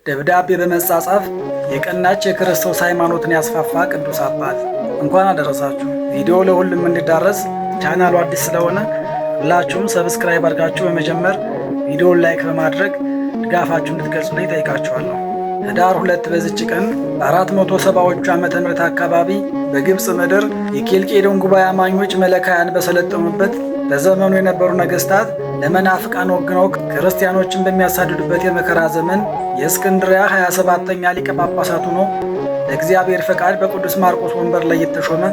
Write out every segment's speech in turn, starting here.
ደብዳቤ በመጻጻፍ የቀናች የክርስቶስ ሃይማኖትን ያስፋፋ ቅዱስ አባት እንኳን አደረሳችሁ። ቪዲዮ ለሁሉም እንዲዳረስ ቻናሉ አዲስ ስለሆነ ሁላችሁም ሰብስክራይብ አድርጋችሁ በመጀመር ቪዲዮውን ላይክ በማድረግ ድጋፋችሁ እንድትገልጹልኝ ጠይቃችኋለሁ። ህዳር 2 በዚች ቀን በ470ዎቹ ዓመተ ምህረት አካባቢ በግብፅ ምድር የኬልቄዶን ጉባኤ አማኞች መለካያን በሰለጠኑበት በዘመኑ የነበሩ ነገሥታት ለመናፍቃን ወግነው ክርስቲያኖችን በሚያሳድዱበት የመከራ ዘመን የእስክንድርያ 27ኛ ሊቀ ጳጳሳት ሆኖ ለእግዚአብሔር ፈቃድ በቅዱስ ማርቆስ ወንበር ላይ የተሾመ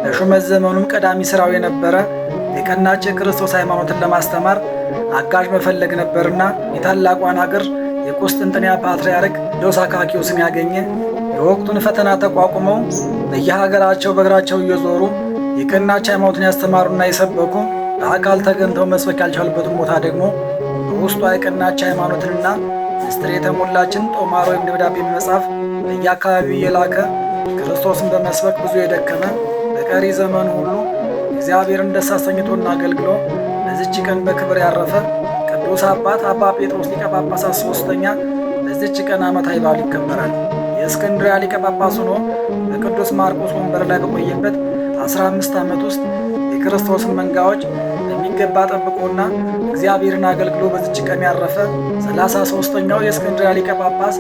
በሹመት ዘመኑም ቀዳሚ ሥራው የነበረ የቀናች የክርስቶስ ሃይማኖትን ለማስተማር አጋዥ መፈለግ ነበርና የታላቋን አገር የቁስጥንጥንያ ፓትርያርክ ዶሳካኪዮስን ያገኘ የወቅቱን ፈተና ተቋቁመው በየሀገራቸው በእግራቸው እየዞሩ የቀናች ሃይማኖትን ያስተማሩና የሰበኩ በአካል ተገኝተው መስበክ ያልቻሉበትን ቦታ ደግሞ በውስጧ የቀናች ሃይማኖትንና ምስጢር የተሞላችን ጦማር ወይም ደብዳቤ በመጻፍ በየአካባቢው እየላከ ክርስቶስን በመስበክ ብዙ የደከመ በቀሪ ዘመኑ ሁሉ እግዚአብሔርን ደስ አሰኝቶና አገልግሎ በዚች ቀን በክብር ያረፈ ቅዱስ አባት አባ ጴጥሮስ ሊቀ ጳጳሳት ሦስተኛ በዚች ቀን ዓመታዊ በዓሉ ይከበራል። የእስክንድርያ ሊቀ ጳጳስ ሆኖ በቅዱስ ማርቆስ ወንበር ላይ በቆየበት 15 ዓመት ውስጥ የክርስቶስን መንጋዎች በሚገባ ጠብቆና እግዚአብሔርን አገልግሎ በዚች ቀን ያረፈ 33ኛው የእስክንድርያ ሊቀ ጳጳስ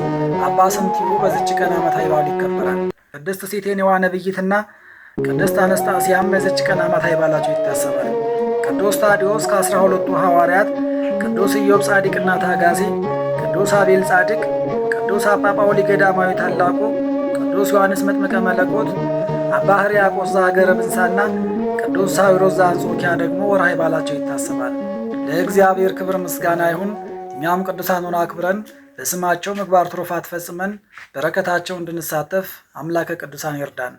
አባ ስንቲሩ በዚች ቀን ዓመታዊ በዓሉ ይከበራል። ቅድስት ሴቴኔዋ ነቢይትና ቅድስት አነስጣስያም በዚች ቀን ዓመታዊ በዓላቸው ይታሰባል። ቅዱስ ታዲዮስ ከ12ቱ ሐዋርያት፣ ቅዱስ ኢዮብ ጻድቅና ታጋዚ፣ ቅዱስ አቤል ጻድቅ፣ ቅዱስ አባ ጳውሊ ገዳማዊ ታላቁ፣ ቅዱስ ዮሐንስ መጥምቀ መለኮት፣ አባ ሕርያቆስ ዘሀገረ ብንሳና ቅዱስ ሳዊሮስ ዘአንጾኪያ ደግሞ ወርኃዊ በዓላቸው ይታሰባል። ለእግዚአብሔር ክብር ምስጋና ይሁን። እኛም ቅዱሳኑን አክብረን በስማቸው ምግባር ትሩፋት ፈጽመን በረከታቸው እንድንሳተፍ አምላከ ቅዱሳን ይርዳን።